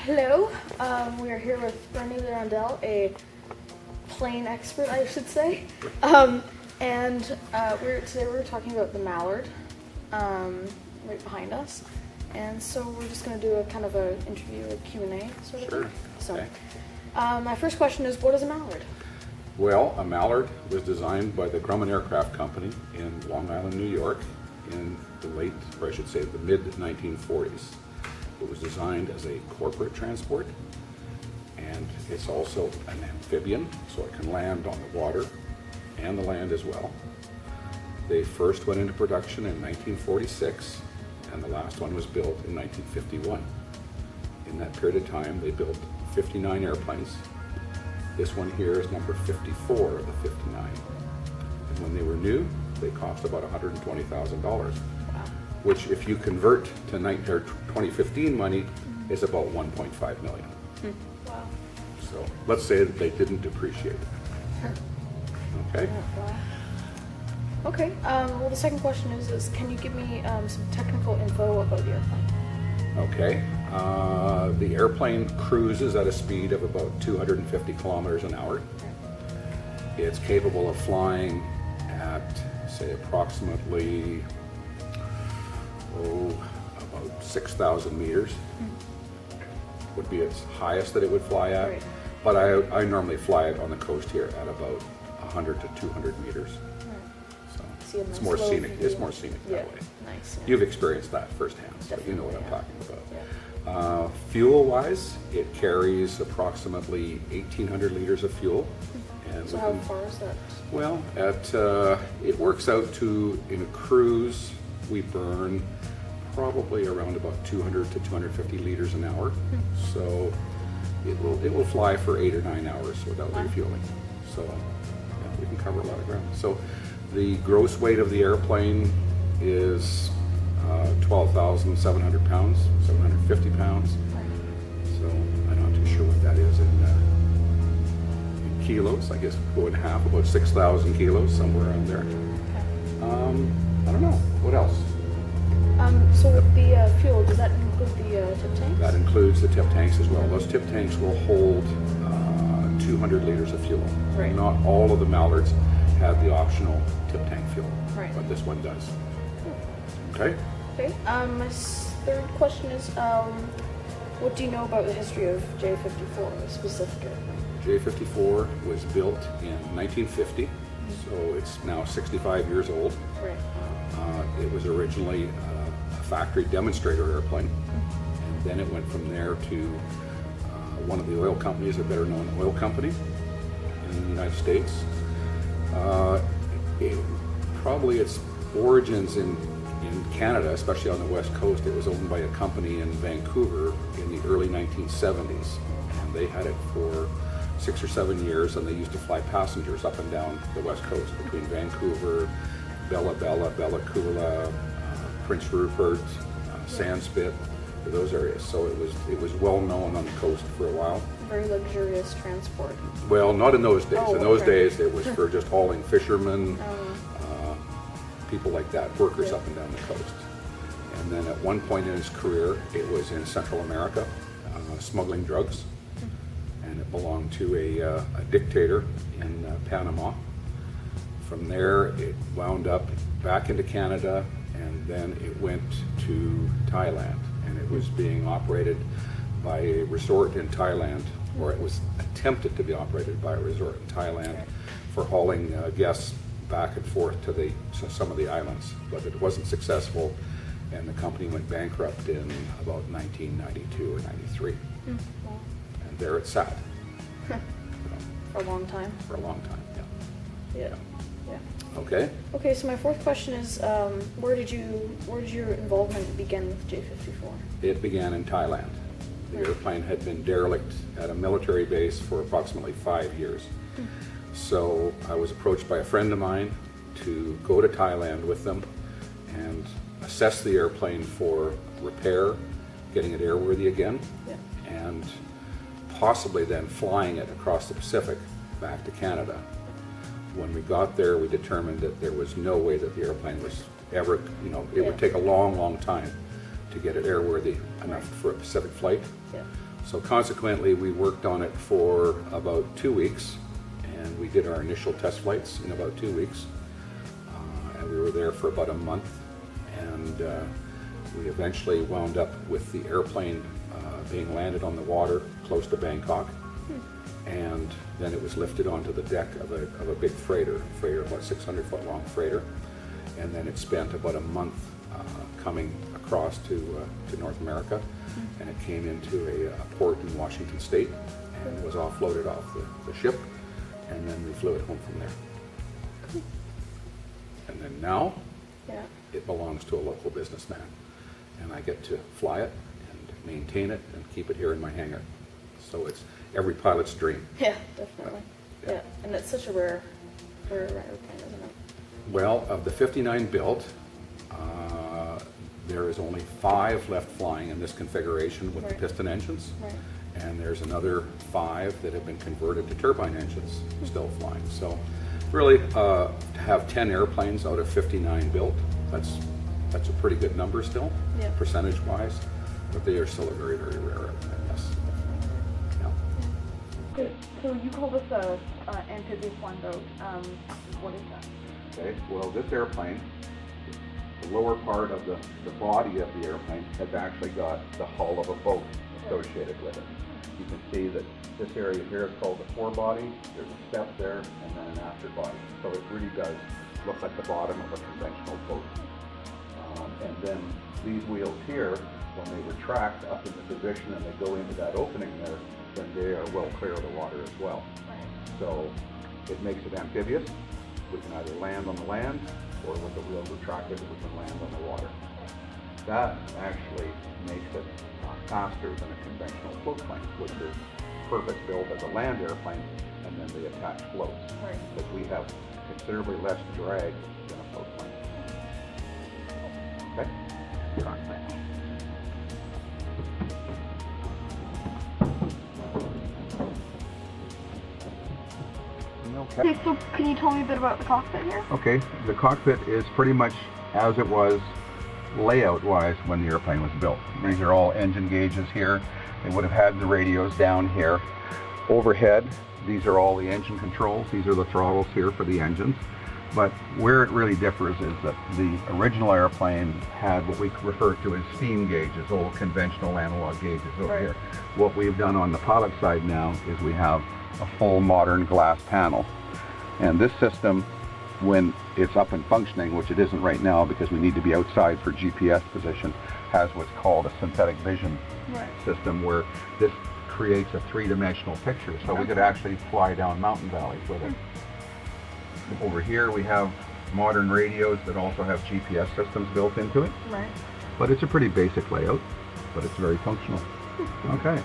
Hello, we are here with Bernie Rondell, a plane expert, I should say. Today we're talking about the Mallard, right behind us. And so we're just going to do a kind of a interview, a Q&A sort of thing. So, okay. My first question is, what is a Mallard? Well, a Mallard was designed by the Grumman Aircraft Company in Long Island, New York in the late, or I should say the mid-1940s. It was designed as a corporate transport, and it's also an amphibian, so it can land on the water and the land as well. They first went into production in 1946, and the last one was built in 1951. In that period of time, they built 59 airplanes. This one here is number 54 of the 59. And when they were new, they cost about $120,000. Which, if you convert to 2015 money, is about 1.5 million. Wow. So let's say that they didn't depreciate. Okay. Wow. Okay. Well, the second question is can you give me some technical info about the airplane? Okay. The airplane cruises at a speed of about 250 kilometers an hour. It's capable of flying at, say, approximately about 6,000 meters would be its highest that it would fly at. Right. But I normally fly it on the coast here at about 100 to 200 meters. Right. So it's more scenic. It's more scenic that way. Nice. Yeah. You've experienced that firsthand, so Definitely, you know what I'm yeah. talking about. Yeah. Fuel-wise, it carries approximately 1,800 liters of fuel. And So how far is that? well, it works out to, in a cruise, we burn probably around about 200 to 250 liters an hour. So it will fly for 8 or 9 hours without refueling. So yeah, we can cover a lot of ground. So the gross weight of the airplane is 12,700 pounds, 750 pounds. So I'm not too sure what that is in kilos. I guess go in half, about 6,000 kilos, somewhere around there. I don't know. What else? So with the fuel, does that include the tip tanks? That includes the tip tanks as well. Those tip tanks will hold 200 liters of fuel. Right. Not all of the Mallards have the optional tip tank fuel, Right. but this one does. Okay. Okay. My third question is, what do you know about the history of J54 specifically? J54 was built in 1950, so it's now 65 years old. Right. It was originally a factory demonstrator airplane, and then it went from there to one of the oil companies, a better known oil company in the United States. Probably its origins in Canada, especially on the west coast. It was owned by a company in Vancouver in the early 1970s, and they had it for 6 or 7 years, and they used to fly passengers up and down the west coast between Vancouver, Bella Coola, Prince Rupert, Sandspit, those areas. So it was well known on the coast for a while. Very luxurious transport. Well, not in those days. Oh, in those okay. days, it was for just hauling fishermen, people like that, workers up and down the coast. And then at one point in his career, it was in Central America, smuggling drugs, and it belonged to a dictator in Panama. From there, it wound up back into Canada, and then it went to Thailand, and it was being operated by a resort in Thailand, or it was attempted to be operated by a resort in Thailand for hauling guests back and forth to some of the islands, but it wasn't successful, and the company went bankrupt in about 1992 or 93, and there it sat. For a long time. For a long time, yeah. Yeah. Okay. Okay, so my fourth question is, where did your involvement begin with J54? It began in Thailand. The airplane had been derelict at a military base for approximately 5 years. So I was approached by a friend of mine to go to Thailand with them and assess the airplane for repair, getting it airworthy again, and possibly then flying it across the Pacific back to Canada. When we got there, we determined that there was no way that the airplane was ever, it would take a long, long time to get it airworthy enough for a Pacific flight. Yeah. So consequently, we worked on it for about 2 weeks, and we did our initial test flights in about 2 weeks. And we were there for about a month, and we eventually wound up with the airplane being landed on the water close to Bangkok. And then it was lifted onto the deck of a big freighter, about 600-foot long freighter. And then it spent about a month coming across to North America, and it came into a port in Washington State and was offloaded off the ship, and then we flew it home from there. And then now it belongs to a local businessman, and I get to fly it and maintain it and keep it here in my hangar. So it's every pilot's dream. Yeah, definitely. Yeah, and it's such a rare airplane, isn't it? Well, of the 59 built, there is only 5 left flying in this configuration with the piston engines. Right. And there's another 5 that have been converted to turbine engines still flying. So really, to have 10 airplanes out of 59 built, that's a pretty good number still, percentage-wise. But they are still a very, very rare airplane, yes. Yeah. So you call this a amphibious flying boat. What is that? Okay, well, this airplane, the lower part of the body of the airplane has actually got the hull of a boat associated with it. You can see that this area here is called the forebody. There's a step there and then an afterbody. So it really does look like the bottom of a conventional boat. And then these wheels here, when they retract up into position and they go into that opening there, then they are well clear of the water as well. So it makes it amphibious. We can either land on the land, or with the wheels retracted, we can land on the water. That actually makes it faster than a conventional float plane, which is purpose-built as a land airplane, and then they attach floats. Because we have considerably less drag than a float plane. Okay? You're on plan. Okay, so can you tell me a bit about the cockpit here? Okay, the cockpit is pretty much as it was layout-wise when the airplane was built. These are all engine gauges here. They would have had the radios down here. Overhead, these are all the engine controls. These are the throttles here for the engines. But where it really differs is that the original airplane had what we refer to as steam gauges, old conventional analog gauges over here. What we've done on the pilot side now is we have a full modern glass panel. And this system, when it's up and functioning, which it isn't right now because we need to be outside for GPS position, has what's called a synthetic vision system, where this creates a three-dimensional picture. So we could actually fly down mountain valleys with it. Over here we have modern radios that also have GPS systems built into it. But it's a pretty basic layout, but it's very functional. Okay.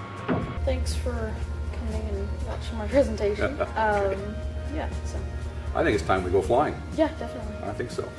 Thanks for coming and watching my presentation. Yeah, so. I think it's time we go flying. Yeah, definitely. I think so.